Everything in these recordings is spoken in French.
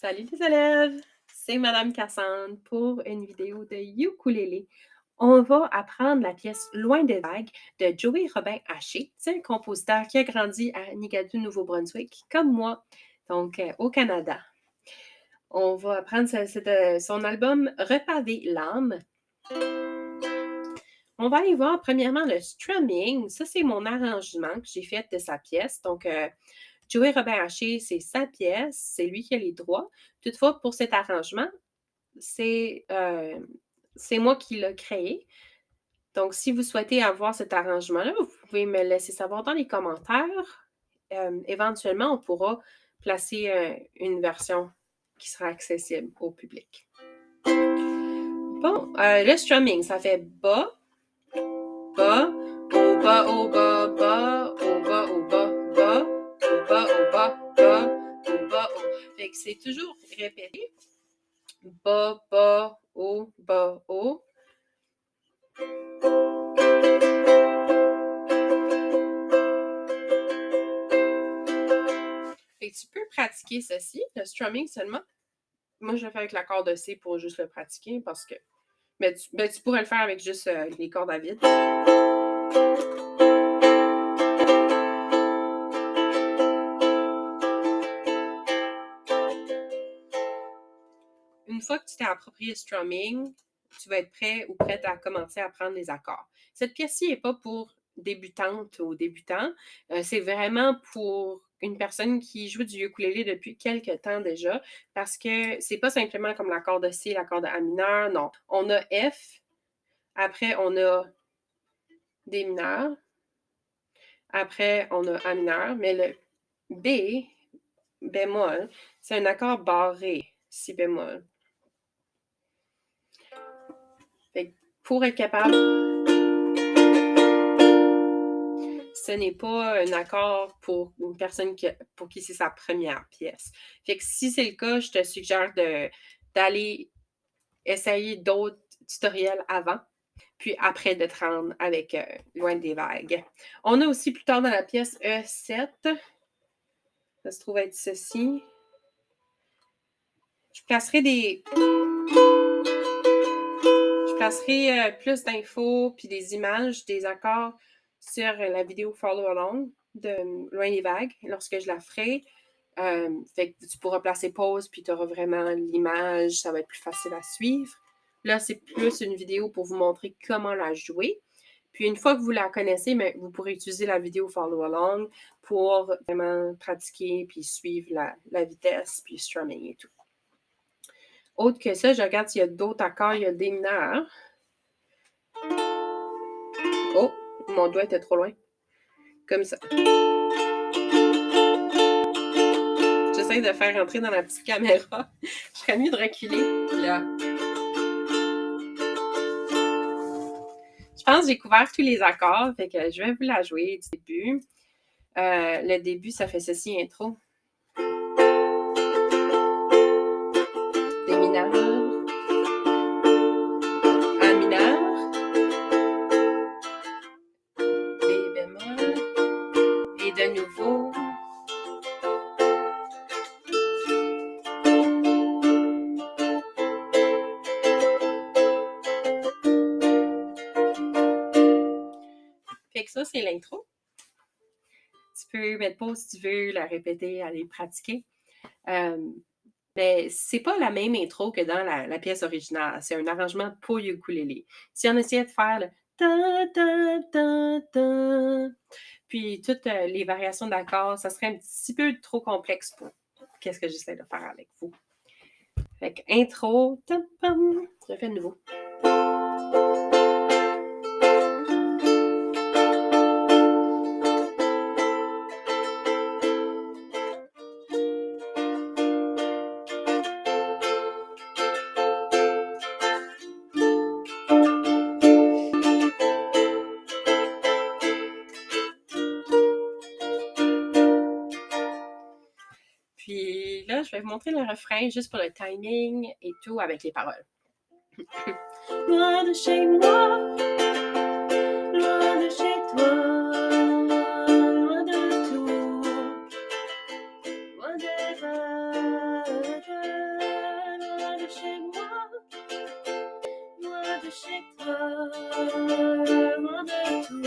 Salut les élèves! C'est Madame Cassandre pour une vidéo de ukulélé. On va apprendre la pièce Loin des vagues de Joey Robin Haché. C'est un compositeur qui a grandi à Nigadoo, Nouveau-Brunswick, comme moi, donc au Canada. On va apprendre son album Repaver l'âme. On va aller voir premièrement le strumming. Ça, c'est mon arrangement que j'ai fait de sa pièce. Donc, Joey Robin Haché, c'est sa pièce, c'est lui qui a les droits. Toutefois, pour cet arrangement, c'est moi qui l'ai créé. Donc, si vous souhaitez avoir cet arrangement-là, vous pouvez me laisser savoir dans les commentaires. Éventuellement, on pourra placer une version qui sera accessible au public. Bon, le strumming, ça fait bas, bas, au bas, au bas, bas, au bas, au bas, bas, au bas, au bas, bas, au bas, au. Fait que c'est toujours répété. Bas, bas, haut, bas, haut. Fait que tu peux pratiquer ceci, le strumming seulement. Moi, je le fais avec la corde de C pour juste le pratiquer parce que. Mais tu pourrais le faire avec juste les cordes à vide. Une fois que tu t'es approprié le strumming, tu vas être prêt ou prête à commencer à prendre les accords. Cette pièce-ci n'est pas pour débutantes ou débutants. C'est vraiment pour une personne qui joue du ukulélé depuis quelques temps déjà, parce que c'est pas simplement comme l'accord de C, l'accord de A mineur, non. On a F, après on a D mineur, après on a A mineur, mais le B, bémol, c'est un accord barré, Si bémol. Fait que pour être capable, ce n'est pas un accord pour une personne pour qui c'est sa première pièce. Fait que si c'est le cas, je te suggère d'aller essayer d'autres tutoriels avant, puis après de te rendre avec Loin des vagues. On a aussi plus tard dans la pièce E7, ça se trouve être ceci. Je placerai plus d'infos puis des images, des accords sur la vidéo Follow Along de Loin des vagues lorsque je la ferai. Fait que tu pourras placer pause puis tu auras vraiment l'image, ça va être plus facile à suivre. Là, c'est plus une vidéo pour vous montrer comment la jouer. Puis une fois que vous la connaissez, mais vous pourrez utiliser la vidéo Follow Along pour vraiment pratiquer puis suivre la vitesse puis strumming et tout. Autre que ça, je regarde s'il y a d'autres accords. Il y a des mineurs. Oh, mon doigt était trop loin. Comme ça. J'essaie de faire rentrer dans la petite caméra. Je serais mieux de reculer. Là. Je pense que j'ai couvert tous les accords. Fait que je vais vous la jouer du début. Le début, ça fait ceci, intro. Des mineurs. Un mineur. Des bémols. Et de nouveau. Fait que ça, c'est l'intro. Tu peux mettre pause si tu veux, la répéter, aller pratiquer. Mais c'est pas la même intro que dans la pièce originale. C'est un arrangement pour ukulélé. Si on essayait de faire le ta ta ta ta, puis toutes les variations d'accords, ça serait un petit peu trop complexe pour qu'est-ce que j'essaie de faire avec vous. Fait que intro, tam, pam, je fais de nouveau. Puis là, je vais vous montrer le refrain juste pour le timing et tout avec les paroles. Loin de chez moi, loin de chez toi, loin de tout, loin des vagues. loin de tout,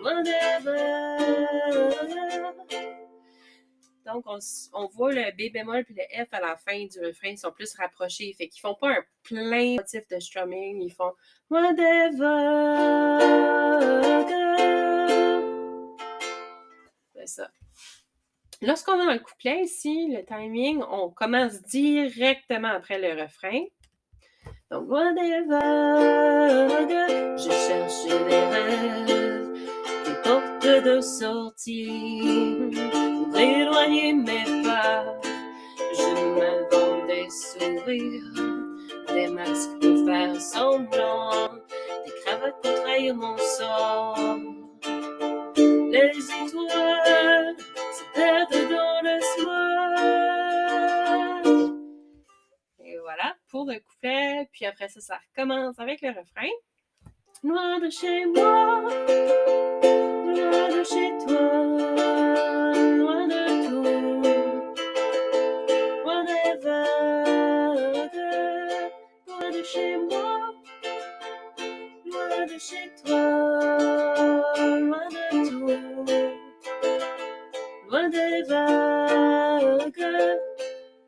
loin des rêves. Donc, on voit le B bémol puis le F à la fin du refrain, ils sont plus rapprochés. Fait qu'ils font pas un plein motif de strumming, ils font loin des vagues. C'est ça. Lorsqu'on est dans le couplet ici, le timing, on commence directement après le refrain. Donc, loin des vagues, je cherche des rêves, des portes de sortie, pour éloigner mes pas. Je m'invente des sourires, des masques pour faire semblant, des cravates pour trahir mon sort. Les étoiles se perdent dans le smog. Et voilà, pour le couplet. Puis après ça, ça recommence avec le refrain. Loin de chez moi, loin de chez toi, loin de tout, loin des vagues, loin de chez moi, loin de chez toi, loin de tout, loin des vagues.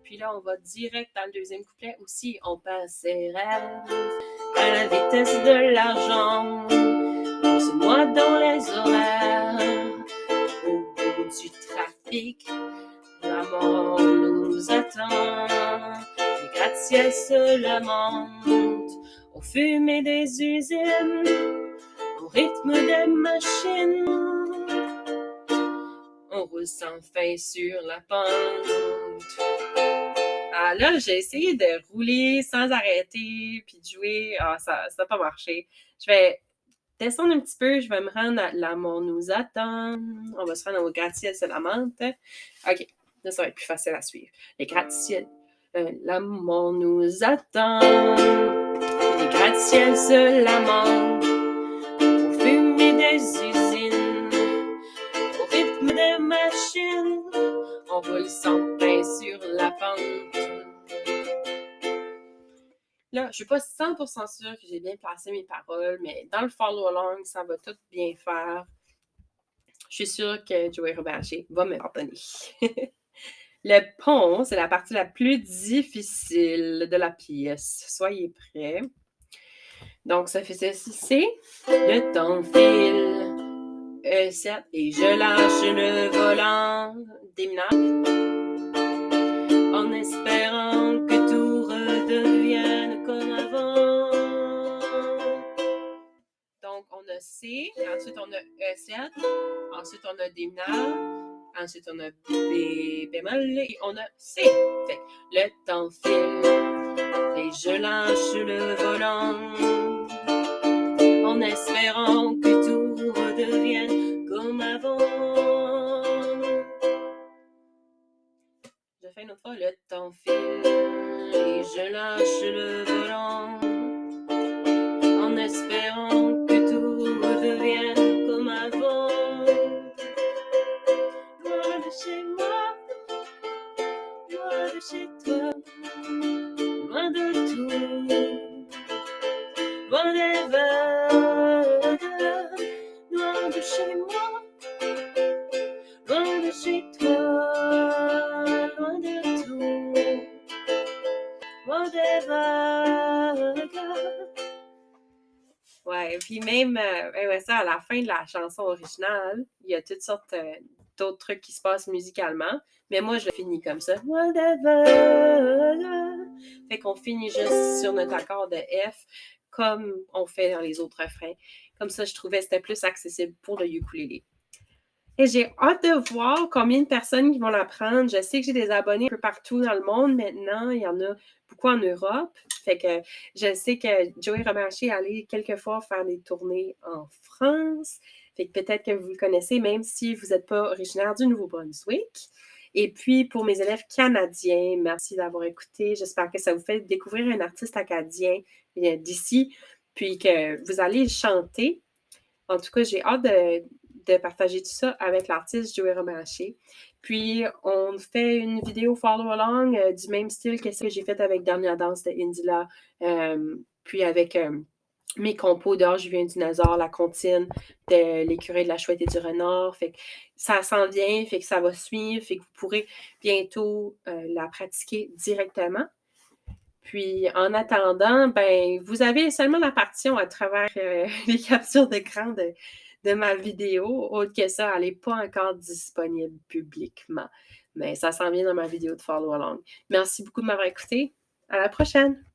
Puis là, on va direct dans le deuxième couplet aussi. On passe ses rêves à la vitesse de l'argent. On se noie dans les horaires. Au bout du trafic, la mort nous attend. Les gratte-ciels se lamentent aux fumées des usines, au rythme des machines. On roule sans fin sur la pente. Ah là, j'ai essayé de rouler sans arrêter puis de jouer. Ah, ça n'a pas marché. Je vais descendre un petit peu. Je vais me rendre à l'amour nous attend. On va se rendre au gratte-ciel se lamente. OK, là, ça va être plus facile à suivre. Les gratte-ciels, l'amour nous attend. Les gratte-ciels se lamentent au fumée des usines, au rythme des machines. On roule sans fin sur la pente. Là, je suis pas 100% sûre que j'ai bien placé mes paroles, mais dans le follow along, ça va tout bien faire. Je suis sûre que Joey Robert-Haché va me pardonner. Le pont, c'est la partie la plus difficile de la pièce. Soyez prêts. Donc, ça fait ceci, c'est le temps file. E7 et je lâche le volant des mineurs en espérant que tout redevienne comme avant. Donc, on a C, ensuite on a E7, ensuite on a des mineurs, ensuite on a B bémol et on a C. Fait que le temps file et je lâche le volant en espérant que tout redevienne comme avant. Je fais une autre fois. Le temps file et je lâche le volant en espérant que tout redevienne comme avant. Loin de chez moi, loin de chez toi, loin de tout, loin des vagues, loin de chez moi, loin de chez toi, loin de tout, loin des vagues. Ouais, puis même ça, à la fin de la chanson originale, il y a toutes sortes d'autres trucs qui se passent musicalement, mais moi, je le finis comme ça. Whatever. Fait qu'on finit juste sur notre accord de F, comme on fait dans les autres refrains. Comme ça, je trouvais que c'était plus accessible pour le ukulélé. Et j'ai hâte de voir combien de personnes qui vont l'apprendre. Je sais que j'ai des abonnés un peu partout dans le monde maintenant. Il y en a beaucoup en Europe. Fait que je sais que Joey Robert-Haché est allé quelquefois faire des tournées en France. Fait que peut-être que vous le connaissez, même si vous n'êtes pas originaire du Nouveau-Brunswick. Et puis, pour mes élèves canadiens, merci d'avoir écouté. J'espère que ça vous fait découvrir un artiste acadien d'ici, puis que vous allez chanter. En tout cas, j'ai hâte de partager tout ça avec l'artiste Joey Robert-Haché. Puis, on fait une vidéo follow-along du même style que ce que j'ai fait avec Dernière danse de Indila, puis avec mes compos d'Or, je viens du dinosaure, la comptine de l'écureuil, de la chouette et du renard. Fait que ça s'en vient, fait que ça va suivre, fait que vous pourrez bientôt la pratiquer directement. Puis en attendant, ben vous avez seulement la partition à travers les captures d'écran de ma vidéo. Autre que ça, elle n'est pas encore disponible publiquement. Mais ça s'en vient dans ma vidéo de follow along. Merci beaucoup de m'avoir écouté. À la prochaine!